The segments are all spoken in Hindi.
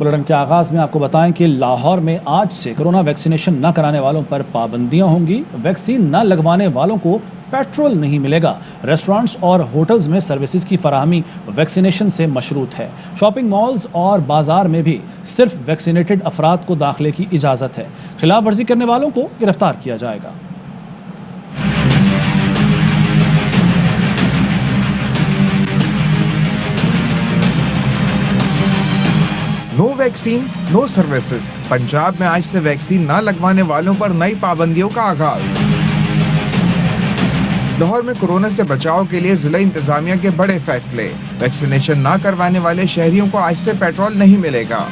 बुलेटिन के आगाज में आपको बताएं कि लाहौर में आज से कोरोना वैक्सीनेशन न कराने वालों पर पाबंदियां होंगी। वैक्सीन न लगवाने वालों को पेट्रोल नहीं मिलेगा। रेस्टोरेंट्स और होटल्स में सर्विसेज की फराहमी वैक्सीनेशन से मशरूत है। शॉपिंग मॉल्स और बाजार में भी सिर्फ वैक्सीनेटेड अफराद को दाखिले की इजाज़त है। खिलाफ वर्जी करने वालों को गिरफ्तार किया जाएगा। No vaccine no services. Punjab में आज से वैक्सीन न लगवाने वालों पर नई पाबंदियों का आगाज। लाहौर में कोरोना से बचाव के लिए जिला इंतजामिया के बड़े फैसले। वैक्सीनेशन न करवाने वाले शहरियों को आज से पेट्रोल नहीं मिलेगा।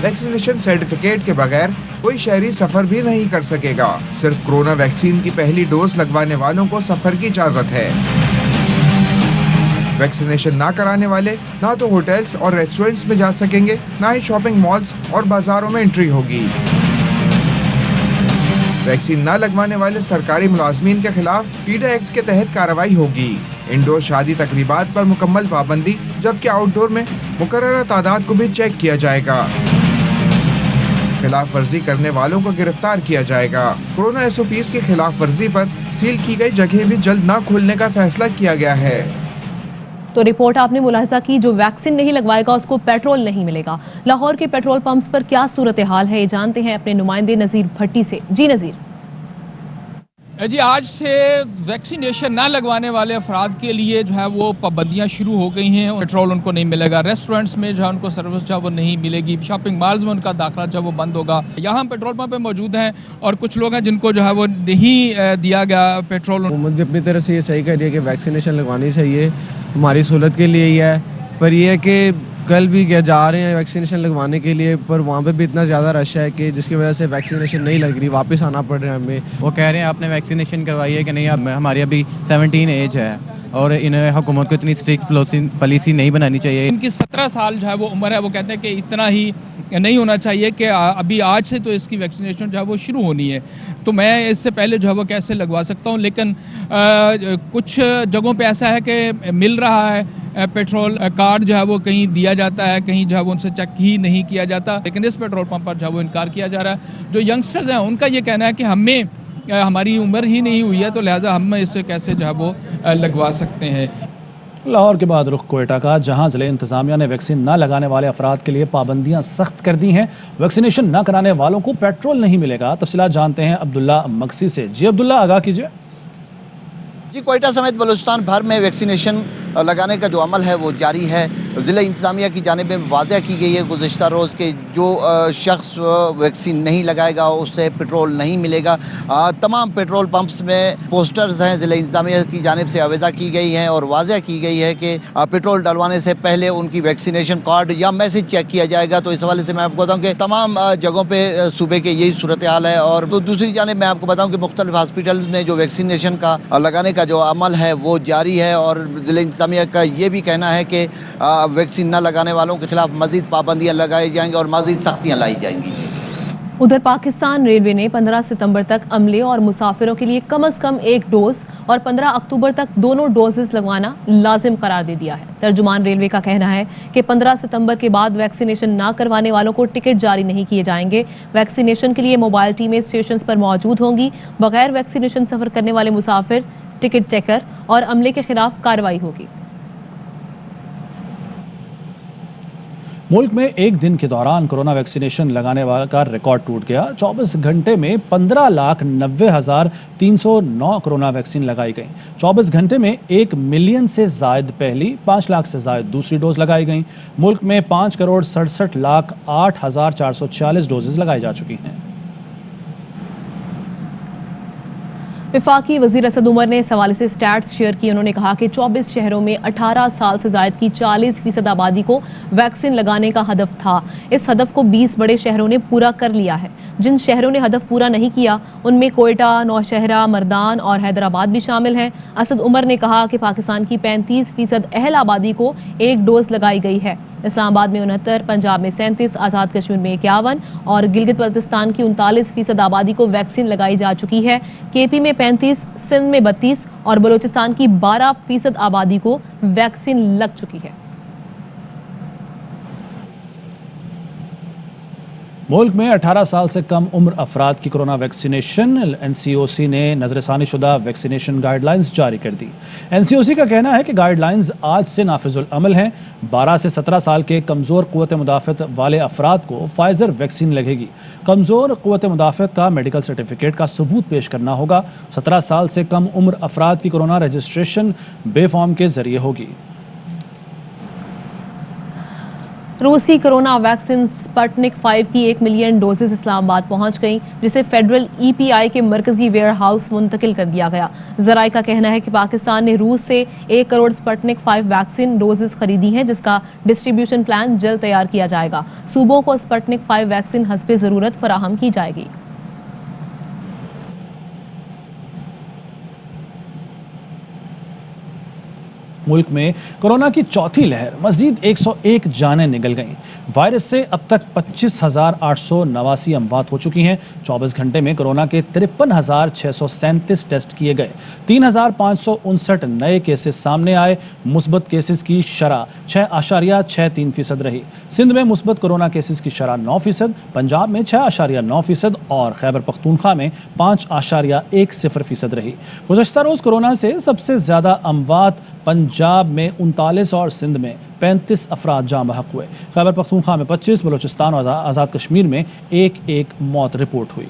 वैक्सीनेशन सर्टिफिकेट के बगैर कोई शहरी सफर भी नहीं कर सकेगा। सिर्फ कोरोना वैक्सीन की पहली डोज लगवाने वालों को सफर की इजाजत है। वैक्सीनेशन ना कराने वाले ना तो होटल्स और रेस्टोरेंट्स में जा सकेंगे, ना ही शॉपिंग मॉल्स और बाजारों में एंट्री होगी। वैक्सीन ना लगवाने वाले सरकारी मुलाजमीन के खिलाफ पीडा एक्ट के तहत कार्रवाई होगी। इंडोर शादी तकरीबात पर मुकम्मल पाबंदी, जबकि आउटडोर में मुकर्ररा तादाद को भी चेक किया जाएगा। खिलाफ वर्जी करने वालों को गिरफ्तार किया जाएगा। कोरोना SOPs की खिलाफ वर्जी पर सील की गई जगह भी जल्द न खोलने का फैसला किया गया है। तो रिपोर्ट आपने मुलाहिजा की, जो वैक्सीन नहीं लगवाएगा उसको पेट्रोल नहीं मिलेगा। लाहौर के पेट्रोल पंप्स पर क्या सूरत हाल है, ये जानते हैं अपने नुमाइंदे नज़ीर भट्टी से। जी नज़ीर। जी, आज से वैक्सीनेशन ना लगवाने वाले अफराद के लिए जो है वो पाबंदियाँ शुरू हो गई हैं। पेट्रोल उनको नहीं मिलेगा, रेस्टोरेंट्स में जो है उनको सर्विस जो है वो नहीं मिलेगी, शॉपिंग मॉल्स में उनका दाखिला जो है वो बंद होगा। यहाँ पेट्रोल पंप पे मौजूद हैं और कुछ लोग हैं जिनको जो है वो नहीं दिया गया पेट्रोल। हुकूमत भी अपनी तरफ से ये सही कर रही है कि वैक्सीनेशन लगवानी चाहिए, हमारी सहूलत के लिए ही है। पर यह है कि कल भी जा रहे हैं वैक्सीनेशन लगवाने के लिए, पर वहाँ पे भी इतना ज़्यादा रश है कि जिसकी वजह से वैक्सीनेशन नहीं लग रही, वापस आना पड़ रहा है हमें। वो कह रहे हैं आपने वैक्सीनेशन करवाई है कि नहीं, हमारी अभी 17 एज है और इन्हें हुकूमत को इतनी स्ट्रिक्ट पॉलिसी नहीं बनानी चाहिए। इनकी 17 साल जो है वो उम्र है। वो कहते हैं कि इतना ही नहीं होना चाहिए कि अभी आज से तो इसकी वैक्सीनेशन जो है वो शुरू होनी है, तो मैं इससे पहले जो है वो कैसे लगवा सकता हूँ। लेकिन कुछ जगहों पे ऐसा है कि मिल रहा है पेट्रोल कार्ड जो है वो कहीं दिया जाता है, कहीं जो है वो उनसे चेक ही नहीं किया जाता। लेकिन इस पेट्रोल पंप पर जो है वो इनकार किया जा रहा है। जो यंगस्टर्स हैं उनका ये कहना है कि हमारी उम्र ही नहीं हुई है, तो लिहाजा हम इससे कैसे जो है वो लगवा सकते हैं। लाहौर के बाद रुख कोयटा का, जहां जिले इंतजामिया ने वैक्सीन न लगाने वाले अफराद के लिए पाबंदियां सख्त कर दी हैं। वैक्सीनेशन न कराने वालों को पेट्रोल नहीं मिलेगा। तफसीलात जानते हैं अब्दुल्ला मक्सी से। जी अब्दुल्ला, आगाह कीजिए। जी, कोयटा समेत बलूचिस्तान भर में वैक्सीनेशन लगाने का जो अमल है वो जारी है। ज़िला इंतज़ामिया की जानिब में वाज़ह की गई है गुज़िश्ता रोज़ के जो शख्स वैक्सीन नहीं लगाएगा उससे पेट्रोल नहीं मिलेगा। तमाम पेट्रोल पंप्स में पोस्टर्स हैं, ज़िला इंतज़ामिया की जानिब से आवेज़ा की गई हैं और वाज़ह की गई है कि पेट्रोल डलवाने से पहले उनकी वैक्सीनेशन कार्ड या मैसेज चेक किया जाएगा। तो इस हवाले से मैं आपको बताऊँ कि तमाम जगहों पर सूबे के यही सूरत हाल है। और तो दूसरी जानिब मैं आपको बताऊँ कि मुख्तलिफ हॉस्पिटल्स में जो वैक्सीनेशन का लगाने का जो अमल है वो जारी है। और ज़िला इंतज़ामिया का ये भी कहना है कि वैक्सीन न लगाने वालों के खिलाफ मज़ीद पाबंदियाँ लगाई जाएंगी और मज़ीद सख्तियाँ लाई जाएंगी। उधर पाकिस्तान रेलवे ने 15 सितंबर तक अमले और मुसाफिरों के लिए कम से कम एक डोज और 15 अक्टूबर तक दोनों डोजेस लगवाना लाजिम करार दे दिया है। तर्जुमान रेलवे का कहना है कि 15 सितंबर के बाद वैक्सीनेशन ना करवाने वालों को टिकट जारी नहीं किए जाएंगे। वैक्सीनेशन के लिए मोबाइल टीमें स्टेशन पर मौजूद होंगी। बगैर वैक्सीनेशन सफ़र करने वाले मुसाफिर, टिकट चेकर और अमले के खिलाफ कार्रवाई होगी। मुल्क में एक दिन के दौरान कोरोना वैक्सीनेशन लगाने वाला का रिकॉर्ड टूट गया। 24 घंटे में 15,90,309 कोरोना वैक्सीन लगाई गई। 24 घंटे में 1 मिलियन से जायद पहली, 5 लाख से जायद दूसरी डोज लगाई गई। मुल्क में 5,67,08,446 डोजेज लगाई जा चुकी हैं। वफाकी वज़ीर असद उमर ने इस हवाले से स्टैट्स शेयर की। उन्होंने कहा कि 24 शहरों में 18 साल से जायद की 40% आबादी को वैक्सीन लगाने का हदफ था। इस हदफ को 20 बड़े शहरों ने पूरा कर लिया है। जिन शहरों ने हदफ पूरा नहीं किया उनमें कोयटा, नौशहरा, मर्दान और हैदराबाद भी शामिल हैं। असद उमर ने कहा कि पाकिस्तान की 35% अहल आबादी को एक डोज लगाई गई है। इस्लामाबाद में 69, पंजाब में 37, आज़ाद कश्मीर में 51 और गिलगित बल्तिस्तान की 39% आबादी को वैक्सीन लगाई जा चुकी है। KP में 35, सिंध में 32 और बलूचिस्तान की 12% आबादी को वैक्सीन लग चुकी है। मुल्क में 18 साल से कम उम्र अफराद की कोरोना वैक्सीनेशन। एनसीओसी ने नजरसानी शुदा वैक्सीनेशन गाइडलाइंस जारी कर दी। एनसीओसी का कहना है कि गाइडलाइंस आज से नाफिजुल अमल हैं। 12 से 17 साल के कमज़ोर क़ुव्वत मुदाफ़त वाले अफराद को फाइज़र वैक्सीन लगेगी। कमज़ोर क़ुव्वत मुदाफ़त का मेडिकल सर्टिफिकेट का सबूत पेश करना होगा। 17 साल से कम उम्र अफराद की कोरोना रजिस्ट्रेशन बे फॉर्म के जरिए होगी। रूसी कोरोना वैक्सीन स्पुतनिक 5 की 1 मिलियन डोजेस इस्लामाबाद पहुंच गईं, जिसे फेडरल ईपीआई के मरकजी वेयर हाउस मुंतकिल कर दिया गया। जराए का कहना है कि पाकिस्तान ने रूस से 1 करोड़ स्पुतनिक 5 वैक्सीन डोजेस खरीदी हैं, जिसका डिस्ट्रीब्यूशन प्लान जल्द तैयार किया जाएगा। सूबों को स्पुतनिक 5 वैक्सीन हस्बे ज़रूरत फराहम की जाएगी। मुल्क में कोरोना की चौथी लहर, मजीद 101 जानें निकल गईं। वायरस से अब तक 25,889 अमवात हो चुकी हैं। 24 घंटे में कोरोना के 53,637 टेस्ट किए गए। 3,559 नए केसेस सामने आए। मुस्बत केसेस की शरह 6.63% रही। सिंध में मुस्बत कोरोना केसेस की शरह 9%, पंजाब में 6.9% और खैबर पख्तूनख्वा में 5.10% रही। गुज़श्ता रोज़ कोरोना से सबसे ज़्यादा अमवात पंजाब में 39 और सिंध में 35 अफराद जाँ बहक हुए। खैबर पख्तूनख्वा में 25, बलूचिस्तान और आज़ाद कश्मीर में एक मौत रिपोर्ट हुई।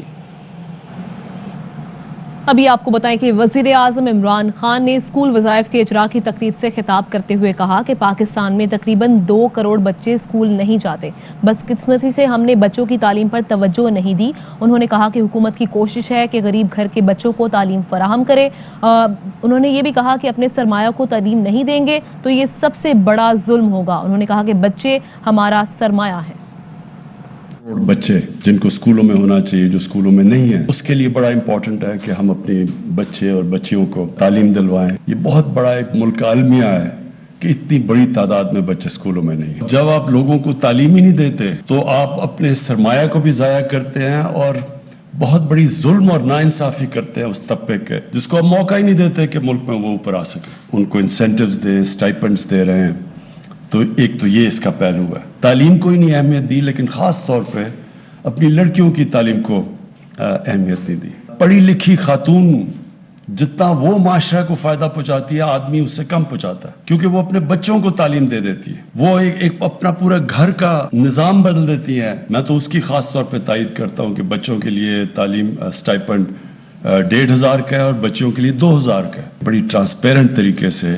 अभी आपको बताएं कि वज़ीर आज़म इमरान खान ने स्कूल वज़ाइफ के इजरा की तकरीब से खिताब करते हुए कहा कि पाकिस्तान में तकरीबन 2 करोड़ बच्चे स्कूल नहीं जाते। बदकिस्मती से हमने बच्चों की तालीम पर तवज्जो नहीं दी। उन्होंने कहा कि हुकूमत की कोशिश है कि गरीब घर के बच्चों को तालीम फराहम करे। उन्होंने ये भी कहा कि अपने सरमाया को तालीम नहीं देंगे तो ये सबसे बड़ा जुल्म होगा। उन्होंने कहा कि बच्चे हमारा सरमाया है। बच्चे जिनको स्कूलों में होना चाहिए, जो स्कूलों में नहीं है, उसके लिए बड़ा इंपॉर्टेंट है कि हम अपने बच्चे और बच्चियों को तालीम दिलवाएं। ये बहुत बड़ा एक मुल्क का अलमिया है कि इतनी बड़ी तादाद में बच्चे स्कूलों में नहीं है। जब आप लोगों को तालीम ही नहीं देते तो आप अपने सरमाया को भी ज़ाया करते हैं और बहुत बड़ी जुल्म और नाइंसाफी करते हैं उस तबके के जिसको आप मौका ही नहीं देते कि मुल्क में वो ऊपर आ सके। उनको इंसेंटिव्स दे, स्टाइपेंड्स दे रहे हैं। तो एक तो ये इसका पहलू है। तालीम को ही नहीं अहमियत दी, लेकिन ख़ास तौर पे अपनी लड़कियों की तालीम को अहमियत नहीं दी। पढ़ी लिखी खातून जितना वो माशरा को फ़ायदा पहुंचाती है, आदमी उससे कम पहुंचाता है, क्योंकि वो अपने बच्चों को तालीम दे देती है। वो एक अपना पूरा घर का निज़ाम बदल देती है। मैं तो उसकी ख़ास तौर पर तायद करता हूँ कि बच्चों के लिए तालीम स्टाइपेंड 1,500 का है और बच्चियों के लिए 2,000 का है। बड़ी ट्रांसपेरेंट तरीके से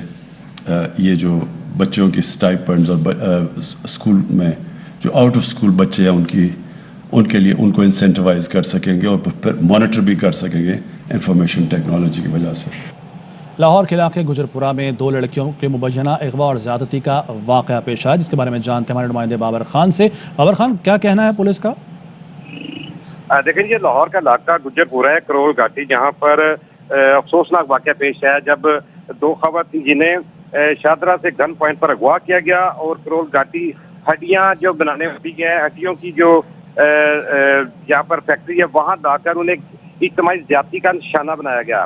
ये जो बच्चों की स्टाइपेंड्स और स्कूल में जो आउट ऑफ स्कूल बच्चे हैं उनके लिए उनको इंसेंटिवाइज कर सकेंगे और फिर मॉनिटर भी कर सकेंगे इंफॉर्मेशन टेक्नोलॉजी की वजह से। लाहौर के इलाके गुजरपुरा में 2 लड़कियों के मुबैना अगवा और ज़्यादती का वाक़या पेश आया, जिसके बारे में जानते हैं हमारे नुमाइंदे बाबर खान से। बाबर खान, क्या कहना है पुलिस का? देखिए, ये लाहौर का इलाका गुजरपुरा है, करोल घाटी, जहाँ पर अफसोसनाक वाक़या पेश है जब 2 ख़वातीन जिन्हें शादरा से गन पॉइंट पर अगवा किया गया और करोल घाटी हड्डियां जो बनाने वाली है, हड्डियों की जो यहाँ पर फैक्ट्री है, वहां लाकर उन्हें इज्तिमाई ज्यादती का निशाना बनाया गया।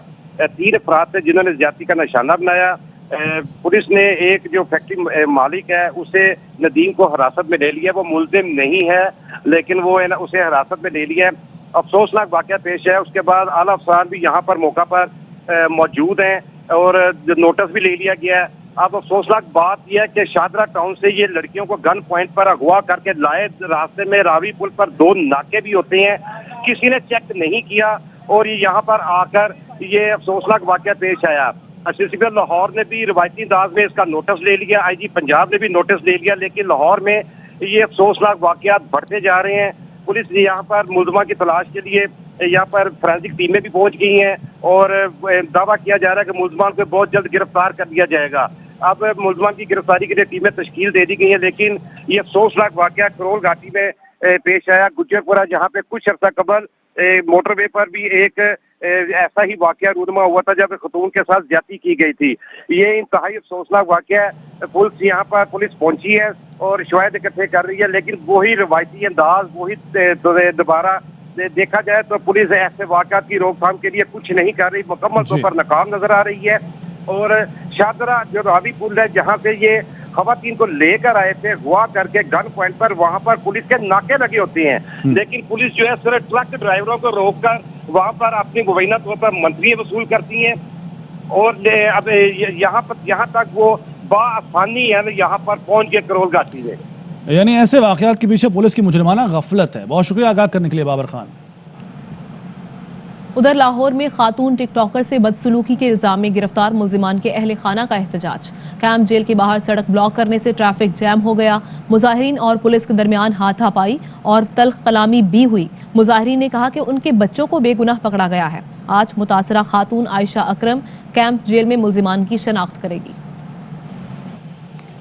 3 अफराद थे जिन्होंने ज्यादती का निशाना बनाया। पुलिस ने एक जो फैक्ट्री मालिक है उसे नदीम को हिरासत में ले लिया। वो मुल्जिम नहीं है, लेकिन वो उसे हिरासत में ले लिया। अफसोसनाक वाक़या पेश है। उसके बाद आला अफसरान भी यहाँ पर मौका पर मौजूद हैं और नोटिस भी ले लिया गया है। अब अफसोसनाक बात यह है कि शादरा टाउन से ये लड़कियों को गन पॉइंट पर अगवा करके लाए। रास्ते में रावी पुल पर 2 नाके भी होते हैं, किसी ने चेक नहीं किया और ये यहाँ पर आकर ये अफसोसनाक वाक़या पेश आया। एसएसपी लाहौर ने भी रिवायती अंदाज में इसका नोटिस ले लिया, आईजी पंजाब ने भी नोटिस ले लिया, लेकिन लाहौर में ये अफसोसनाक वाक़यात बढ़ते जा रहे हैं। पुलिस यहाँ पर मुलजमा की तलाश के लिए यहाँ पर फोरेंसिक टीमें भी पहुंच गई हैं और दावा किया जा रहा है कि मुलजमान को बहुत जल्द गिरफ्तार कर लिया जाएगा। अब मुलजमान की गिरफ्तारी के लिए टीमें तश्कील दे दी गई हैं, लेकिन ये अफसोसनाक वाक़या करोल घाटी में पेश आया गुजरपुरा, जहाँ पे कुछ अर्सा कबल मोटरवे पर भी एक ऐसा ही वाक़या रूनमा हुआ था जब खतून के साथ ज्यादती की गई थी। ये इंतहाई अफसोसनाक वाक़या है। पुलिस यहाँ पर पुलिस पहुंची है और शवाहिद इकट्ठे कर रही है, लेकिन वही रवायती अंदाज, वही दोबारा देखा जाए तो पुलिस ऐसे वाक़यात की रोकथाम के लिए कुछ नहीं कर रही, मुकम्मल तौर पर नाकाम नजर आ रही है। और शादरा जो रावी पुल है जहाँ से ये खवातीन को लेकर आए थे अगवा करके गन पॉइंट पर, वहां पर पुलिस के नाके लगे होते हैं, लेकिन पुलिस जो है सिर्फ ट्रक ड्राइवरों को रोककर वहां पर अपनी मुबैना तौर पर मंथली वसूल करती है और अब यहाँ तक वो बाआसानी है यहाँ पर पहुंच के करोल घाटी में। यानी ऐसे वाकयात के पीछे पुलिस की मुजरिमाना गफलत है। बहुत शुक्रिया आगाह करने के लिए बाबर खान। उधर लाहौर में खातून टिकटॉकर से बदसलूकी के इल्जाम में गिरफ्तार मुलजिमान के अहले खाना का एहतजाज। कैंप जेल के बाहर सड़क ब्लॉक करने से ट्रैफिक जैम हो गया। मुजाहिरीन और पुलिस के दरमियान हाथापाई और तल्ख कलामी भी हुई। मुजाहिरीन ने कहा कि उनके बच्चों को बेगुनाह पकड़ा गया है। आज मुतासरा खातून आयशा अकरम कैंप जेल में मुलजिमान की शनाख्त करेगी।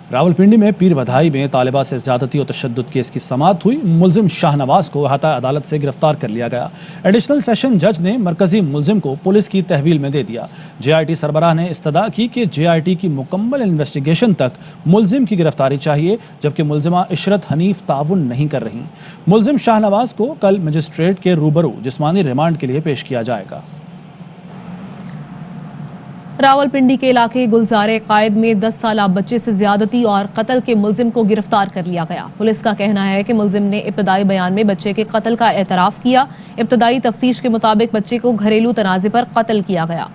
रावलपिंडी में पीर बधाई में तालिबा से ज्यादती और तशद्दुद केस की समाअत हुई। मुलजिम शाहनवाज को अहाता अदालत से गिरफ्तार कर लिया गया। एडिशनल सेशन जज ने मरकजी मुलजिम को पुलिस की तहवील में दे दिया। JIT सरबराह ने इस्तदा की कि JIT की मुकम्मल इन्वेस्टिगेशन तक मुलजिम की गिरफ्तारी चाहिए, जबकि मुलजिमा इशरत हनीफ ताउन नहीं कर रही। मुलजिम शाहनवाज को कल मजिस्ट्रेट के रूबरू जिस्मानी रिमांड के लिए पेश किया जाएगा। रावलपिंडी के इलाके गुलजारे कायद में 10 साला बच्चे से ज्यादती और कत्ल के मुलजिम को गिरफ्तार कर लिया गया। पुलिस का कहना है कि मुलजिम ने इब्तदाई बयान में बच्चे के कत्ल का एतराफ़ किया। इब्तदाई तफ्तीश के मुताबिक बच्चे को घरेलू तनाज़े पर कत्ल किया गया।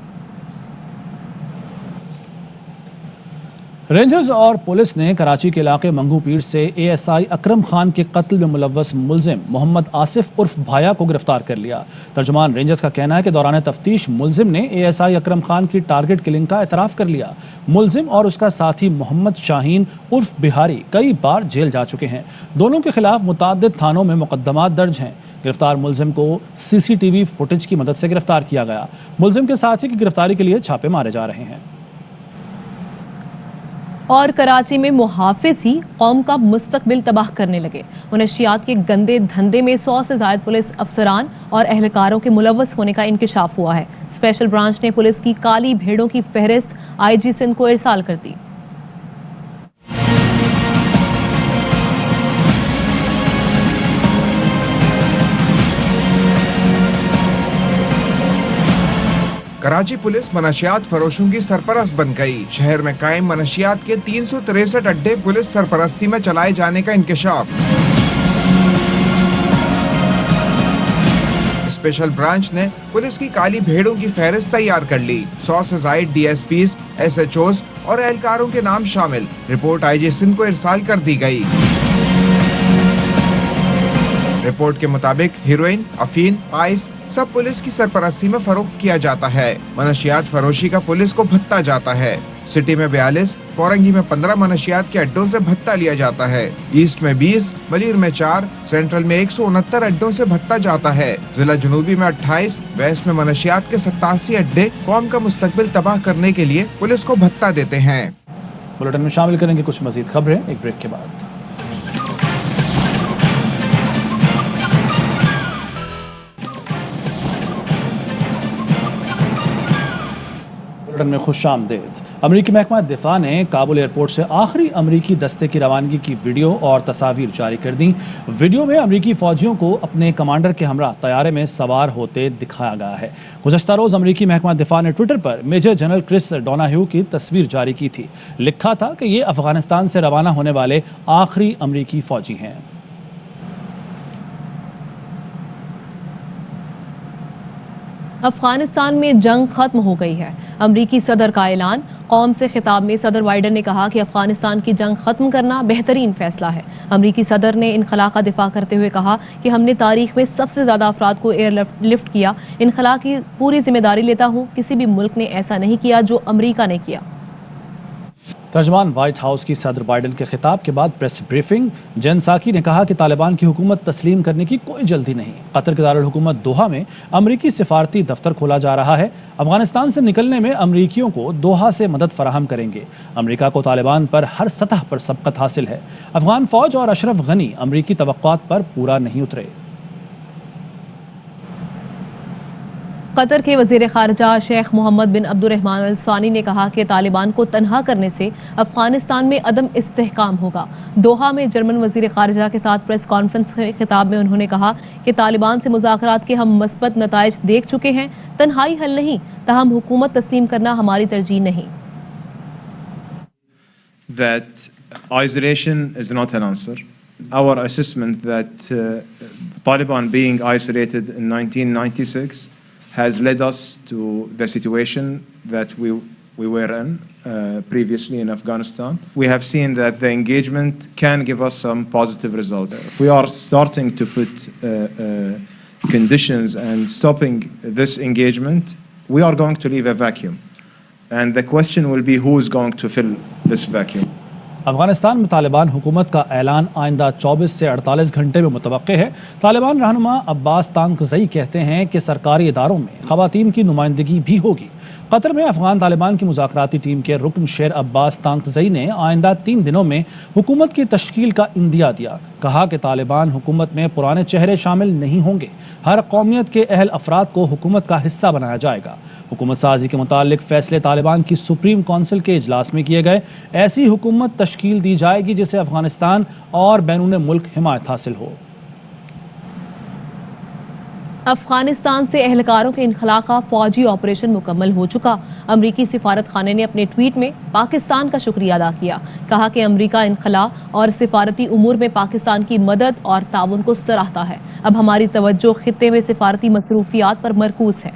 रेंजर्स और पुलिस ने कराची के इलाके मंगू पीर से ASI अकरम खान के कत्ल में मुलव्वस मुलजिम मोहम्मद आसिफ उर्फ भाया को गिरफ्तार कर लिया। तर्जुमान रेंजर्स का कहना है कि दौरान तफ्तीश मुलजिम ने ASI अकरम खान की टारगेट किलिंग का एतराफ़ कर लिया। मुलजिम और उसका साथी मोहम्मद शाहीन उर्फ बिहारी कई बार जेल जा चुके हैं। दोनों के खिलाफ मुताद्दिद थानों में मुकदमात दर्ज हैं। गिरफ्तार मुलजिम को CCTV फुटेज की मदद से गिरफ्तार किया गया। मुलजिम के साथी की गिरफ्तारी के लिए छापे मारे जा रहे हैं। और कराची में मुहाफिज ही कौम का मुस्तकबिल तबाह करने लगे। मुनशियात के गंदे धंधे में 100 से ज़ायद पुलिस अफसरान और एहलकारों के मुलव्वस होने का इंकिशाफ हुआ है। स्पेशल ब्रांच ने पुलिस की काली भेड़ों की फहरिस्त IG सिंध को इरसाल कर दी। कराची पुलिस मनशियात फरोशों की सरपरस्त बन गई। शहर में कायम मनशियात के 363 अड्डे पुलिस सरपरस्ती में चलाए जाने का इंकिशाफ। स्पेशल ब्रांच ने पुलिस की काली भेड़ों की फहरिस्त तैयार कर ली। 100 से ज़ायद DSPs, SHOs और एहलकारों के नाम शामिल। रिपोर्ट IG सिंध को इरसाल कर दी गई। रिपोर्ट के मुताबिक हीरोइन, अफीन, आइस सब पुलिस की सरपरस्ती में फरोख्त किया जाता है। मनशियात फरोशी का पुलिस को भत्ता जाता है। सिटी में 42, फौरंगी में 15 मनशियात के अड्डों से भत्ता लिया जाता है। ईस्ट में 20, मलीर में 4, सेंट्रल में 169 अड्डों से भत्ता जाता है। जिला जुनूबी में 28, वेस्ट में मनशियात के 87 अड्डे कौम का मुस्तकबिल तबाह करने के लिए पुलिस को भत्ता देते हैं। बुलेटिन में शामिल करेंगे कुछ मजीद खबरें एक ब्रेक के बाद। में खुशामदीद। अमरीकी महकमा दिफा ने काबुल एयरपोर्ट से आखिरी अमरीकी दस्ते की रवानगी की वीडियो और तस्वीर जारी कर दी। वीडियो में अमरीकी फौजियों को अपने कमांडर के हमरा तैयारे में सवार होते दिखाया गया है। गुज़श्ता रोज़ अमरीकी महकमा दिफा ने ट्विटर पर मेजर जनरल क्रिस डोनाह्यू की तस्वीर जारी की थी। लिखा था कि ये अफगानिस्तान से रवाना होने वाले आखिरी अमरीकी फौजी हैं। अफगानिस्तान में जंग खत्म हो गई है। अमरीकी सदर का ऐलान। कौम से खिताब में सदर बाइडन ने कहा कि अफगानिस्तान की जंग खत्म करना बेहतरीन फैसला है। अमरीकी सदर ने इनखला का दिफा करते हुए कहा कि हमने तारीख में सबसे ज़्यादा अफराद को एयरलिफ्ट किया। इनखला की पूरी जिम्मेदारी लेता हूँ। किसी भी मुल्क ने ऐसा नहीं किया जो अमरीका ने किया। तर्जमान व्हाइट हाउस की सदर बाइडन के खिताब के बाद प्रेस ब्रीफिंग। जेन साकी ने कहा कि तालिबान की हुकूमत तस्लीम करने की कोई जल्दी नहीं। कतर के दारुल हुकूमत दोहा में अमरीकी सिफारती दफ्तर खोला जा रहा है। अफगानिस्तान से निकलने में अमरीकियों को दोहा से मदद फराहम करेंगे। अमरीका को तालिबान पर हर सतह पर सबकत हासिल है। अफगान फौज और अशरफ गनी अमरीकी तवक्कुआत पर पूरा नहीं उतरे। कतर के वज़ीर ख़ारिजा शेख मोहम्मद बिन अब्दुर्रहमान अल सानी ने कहा कि तालिबान को तनहा करने से अफगानिस्तान में अदम इस्तेहकाम होगा। दोहा में जर्मन वज़ीर ख़ारिजा के साथ प्रेस कॉन्फ्रेंस के खिताब में उन्होंने कहा कि तालिबान से मुज़ाकरात के हम मस्बत नताइज देख चुके हैं। तन्हाई हल नहीं, ताहम हुकूमत तस्लीम करना हमारी तरजीह नहीं। that isolation is not an answer. Our assessment that Taliban being isolated in 1996 has led us to the situation that we were in previously in Afghanistan. We have seen that the engagement can give us some positive results. If we are starting to put conditions and stopping this engagement, we are going to leave a vacuum. And the question will be who is going to fill this vacuum. Afghanistan में तालिबान हुकूमत का ऐलान आइंदा 24 से 48 घंटे में मुतवक्के है। तालिबान रहनुमा अब्बास तांगज़ई कहते हैं कि सरकारी इदारों में ख़वातीन की नुमाइंदगी भी होगी। कतर में अफगान तालिबान की मुज़ाकराती टीम के रुकन शेर अब्बास तांगज़ई ने आइंदा 3 दिनों में हुकूमत की तश्कील का इंदिया दिया। कहा कि तालिबान हुकूमत में पुराने चेहरे शामिल नहीं होंगे, हर कौमियत के अहल अफराद को हुकूमत का हिस्सा बनाया जाएगा। हुकूमत साजी के मुतालिक फ़ैसले तालिबान की सुप्रीम कौंसिल के इजलास में किए गए। ऐसी हुकूमत तश्कील दी जाएगी जिसे अफगानिस्तान और बैरून मुल्क हिमायत हासिल हो। अफगानिस्तान से एहलकारों के इनखला का फौजी ऑपरेशन मुकम्मल हो चुका। अमरीकी सिफारत खाने ने अपने ट्वीट में पाकिस्तान का शुक्रिया अदा किया। कहा कि अमरीका इनखला और सिफारती उमूर में पाकिस्तान की मदद और ताउन को सराहता है। अब हमारी तवज्जो खित्ते में सिफारती मसरूफियात पर मरकूज है।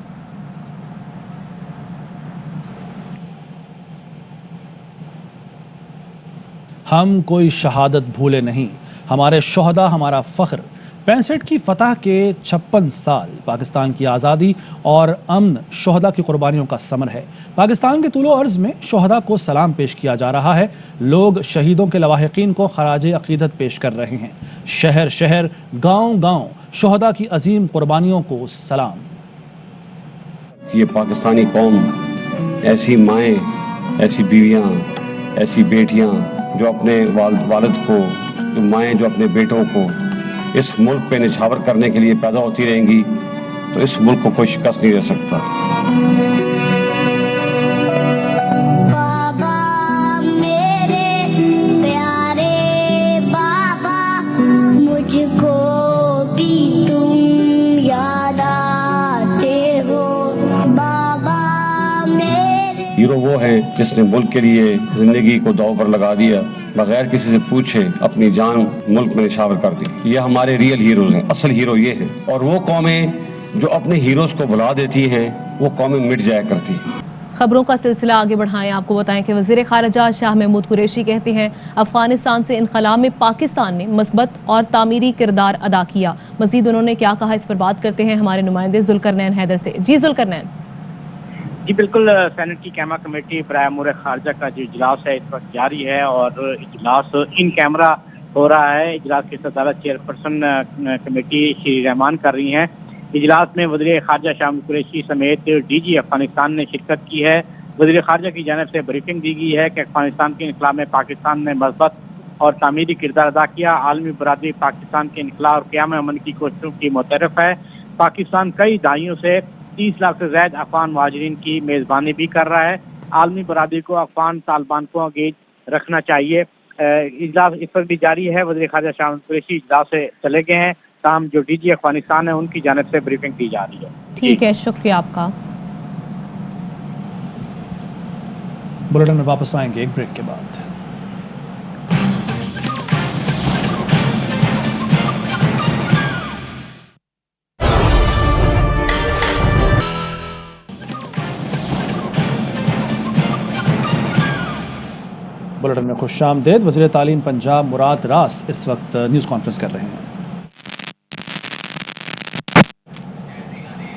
हम कोई शहादत भूले नहीं, हमारे शोहदा हमारा फ़ख्र। 65 की फतह के 56 साल पाकिस्तान की आज़ादी और अमन शोहदा की कुर्बानियों का समर है। पाकिस्तान के तुलो अर्ज़ में शोहदा को सलाम पेश किया जा रहा है। लोग शहीदों के लवाहिकीन को खराज अक़ीदत पेश कर रहे हैं। शहर शहर, गांव गांव शोहदा की अजीम कुर्बानियों को सलाम। ये पाकिस्तानी कौम, ऐसी माएँ, ऐसी बीवियाँ, ऐसी बेटियाँ जो अपने वालिद को, माएँ जो अपने बेटों को इस मुल्क पे निछावर करने के लिए पैदा होती रहेंगी, तो इस मुल्क को कोई शिकस्त नहीं दे सकता। बाबा मेरे प्यारे बाबा, मुझको भी तुम याद आते हो। बाबा मेरे हीरो वो है जिसने मुल्क के लिए जिंदगी को दांव पर लगा दिया, बगैर किसी से पूछे अपनी जान मुल्क में निछावर कर दी। ये हमारे रियल हीरोज हैं, असल हीरो ये हैं। और वो कौमें जो अपने हीरोज को भुला देती हैं, वो कौमें मिट जाया करती हैं। खबरों का सिलसिला आगे बढ़ाएं। आपको बताएं कि वज़ीर ख़ारिजा शाह महमूद कुरैशी कहते हैं अफगानिस्तान से इनक़लाब में पाकिस्तान ने मस्बत और तामीरी किरदार अदा किया। मज़ीद उन्होंने क्या कहा, इस पर बात करते हैं हमारे नुमाइंदे ज़ुल्करनैन हैदर से। जी ज़ुल्करनैन। जी बिल्कुल, सेनेट की कैमरा कमेटी बराए अमूर खारजा का जो इजलास है इस वक्त जारी है और इजलास इन कैमरा हो रहा है। इजलास की सदारत चेयरपर्सन कमेटी श्री रहमान कर रही हैं। इजलास में वज़ीर खारजा शाह कुरैशी समेत DG अफगानिस्तान ने शिरकत की है। वज़ीर खारजा की जानिब से ब्रीफिंग दी गई है कि अफगानिस्तान के इनक़लाब में पाकिस्तान ने मस्बत और तामीरी किरदार अदा किया। आलमी बरादरी पाकिस्तान के इनक़लाब और क़याम अमन की कोशिशों की मुतरफ़ है। पाकिस्तान कई दहाइयों से 30 लाख से ज़ायद अफगान मुहाजिरीन की मेज़बानी भी कर रहा है। आलमी बरादरी को अफगान तालिबान को एंगेज रखना चाहिए। इजलास इस वक्त भी जारी है। वज़ीर ख़ारजा शाह कुरैशी इजलास से चले गए हैं, ताहम जो DG अफगानिस्तान है उनकी जानिब से ब्रीफिंग दी जा रही है। ठीक है, शुक्रिया आपका। बुलेटिन में वापस आएंगे एक ब्रेक के बाद। बुलेटिन में खुशामदीद। वज़ीर तालीम पंजाब मुराद रास इस वक्त न्यूज़ कॉन्फ्रेंस कर रहे हैं।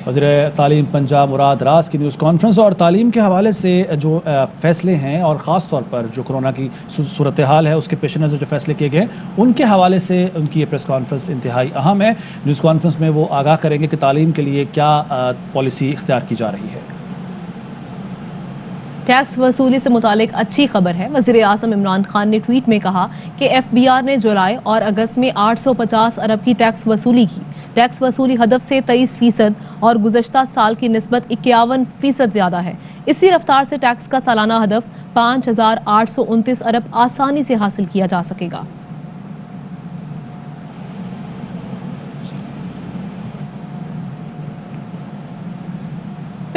वज़ीर तालीम पंजाब मुराद रास की न्यूज़ कॉन्फ्रेंस और तालीम के हवाले से जो फ़ैसले हैं और ख़ास तौर पर जो कोरोना की सूरत हाल है उसके पेश नज़र जो फ़ैसले किए गए उनके हवाले से उनकी ये प्रेस कॉन्फ्रेंस इंतहाई अहम है। न्यूज़ कॉन्फ्रेंस में वो आगाह करेंगे कि तालीम के लिए क्या पॉलिसी इख्तियार की जा रही है। टैक्स वसूली से मुतालिक अच्छी खबर है। वज़ीर आज़म इमरान खान ने ट्वीट में कहा कि FBR ने जुलाई और अगस्त में 850 अरब की टैक्स वसूली की। टैक्स वसूली हदफ से 23% और गुज़श्ता साल की निस्बत 51% ज़्यादा है। इसी रफ्तार से टैक्स का सालाना हदफ 5829 अरब आसानी से हासिल किया जा सकेगा।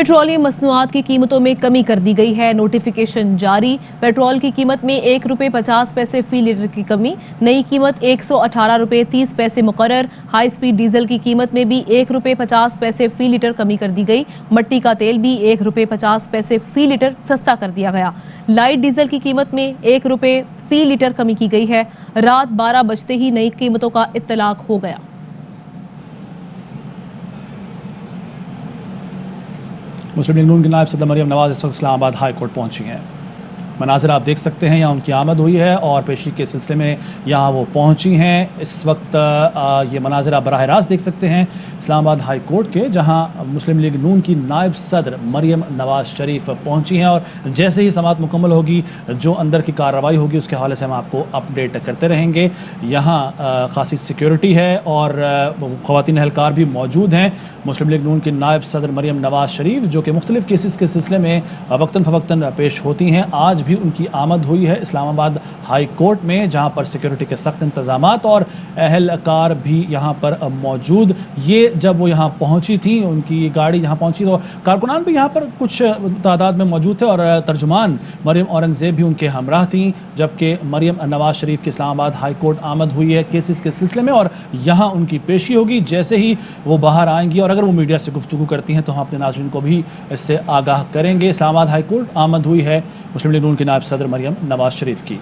पेट्रोलियम मसनूआत की कीमतों में कमी कर दी गई है। नोटिफिकेशन जारी। पेट्रोल की कीमत में ₹1.50 फी लीटर की कमी। नई कीमत ₹118.30 मुकर्रर। हाई स्पीड डीजल की कीमत में भी ₹1.50 फी लीटर कमी कर दी गई। मट्टी का तेल भी ₹1.50 फी लीटर सस्ता कर दिया गया। लाइट डीजल की कीमत में ₹1 फी लीटर कमी की गई है। रात 12 बजते ही नई कीमतों का इत्तलाक हो गया। मुस्लिम लीग नून की नायब सदर मरियम नवाज इस वक्त इस्लामाबाद हाई कोर्ट पहुंची हैं। मनाजिर आप देख सकते हैं, यहाँ उनकी आमद हुई है और पेशी के सिलसिले में यहाँ वो पहुंची हैं। इस वक्त ये मनाजिर आप बराह रास्त देख सकते हैं इस्लामाबाद हाई कोर्ट के, जहाँ मुस्लिम लीग नून की नायब सदर मरियम नवाज शरीफ पहुंची हैं। और जैसे ही समाअत मुकम्मल होगी, जो अंदर की कार्रवाई होगी उसके हवाले से हम आपको अपडेट करते रहेंगे। यहाँ खासी सिक्योरिटी है और ख़वातीन एहलकार भी मौजूद हैं। मुस्लिम लीग नून की नायब सदर मरियम नवाज शरीफ, जो कि मुख्तलिफ़ केसेस के सिलसिले में वक्तन फ़वक्तन पेश होती हैं, आज भी उनकी आमद हुई है इस्लामाबाद हाई कोर्ट में, जहां पर सिक्योरिटी के सख्त इंतजामात और अहलकार भी यहां पर मौजूद। ये जब वो यहां पहुंची थी, उनकी गाड़ी यहां पहुंची तो कारकुनान भी यहां पर कुछ तादाद में मौजूद थे और तर्जुमान मरियम औरंगज़ेब भी उनके हमरा थी। जबकि मरियम नवाज शरीफ की इस्लामाबाद हाई कोर्ट आमद हुई है केसेस के सिलसिले में और यहाँ उनकी पेशी होगी। जैसे ही वो बाहर आएंगी और अगर वो मीडिया से गुफ्तगू करती हैं तो हम अपने नाज़रीन को भी इससे आगाह करेंगे। इस्लामाबाद हाई कोर्ट आमद हुई है मुस्लिम लीग नून की नायब सदर मरियम नवाज शरीफ की।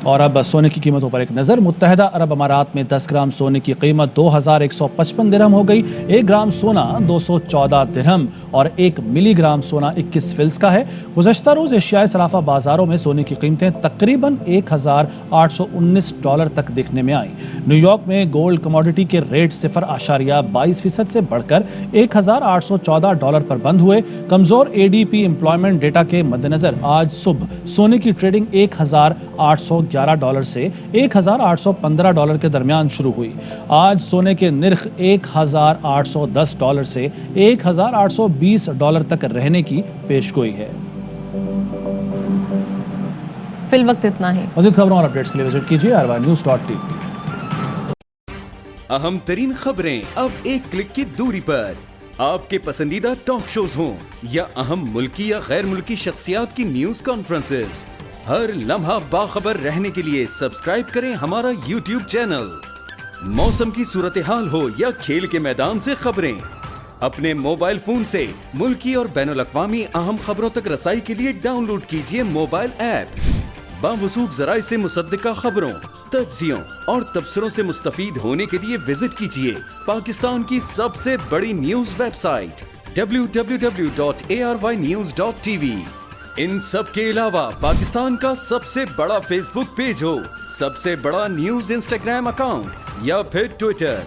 और अब सोने की कीमतों पर एक नज़र। मुत्तहदा अरब अमारात में 10 ग्राम सोने की कीमत 2155 दिरहम हो गई। 1 ग्राम सोना 214 दिरहम और 1 मिलीग्राम सोना 21 फिल्स का है। गुज़श्ता रोज़ एशियाई सराफा बाज़ारों में सोने की कीमतें तकरीबन $1,819 तक देखने में आई। न्यूयॉर्क में गोल्ड कमोडिटी के रेट 0.22% से बढ़कर $1,814 पर बंद हुए। कमज़ोर ADP एम्प्लॉयमेंट डेटा के मद्देनज़र आज सुबह सोने की ट्रेडिंग $1,811 से $1,815 के दरमियान शुरू हुई। आज सोने के निर्ख $1,810 से $1,820 तक रहने की पेशगोई है। फिल वक्त इतना ही। मज़ीद खबरों और अपडेट्स के लिए विजिट कीजिए arvanews.tv। अहम तरीन खबरें अब एक क्लिक की दूरी पर। आपके पसंदीदा टॉक शोज हों या अहम मुल्की या गैर मुल्की शख्सियात की न्यूज कॉन्फ्रेंसेस, हर लम्हा बाखबर रहने के लिए सब्सक्राइब करें हमारा YouTube चैनल। मौसम की सूरत हाल हो या खेल के मैदान से खबरें, अपने मोबाइल फोन से मुल्की और बैनुल-अक़वामी अहम खबरों तक रसाई के लिए डाउनलोड कीजिए मोबाइल ऐप। बावसूख ज़राए से मुसद्दिका खबरों, तज्ज़ियों और तबसरों से मुस्तफ़ीद होने के लिए विजिट कीजिए पाकिस्तान की सबसे बड़ी न्यूज वेबसाइट www.arvnews.tv। इन सब के अलावा पाकिस्तान का सबसे बड़ा फेसबुक पेज हो, सबसे बड़ा न्यूज इंस्टाग्राम अकाउंट या फिर ट्विटर,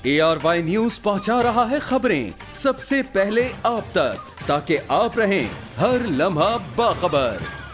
ARY न्यूज पहुंचा रहा है खबरें सबसे पहले आप तक, ताकि आप रहें हर लम्हा बाखबर।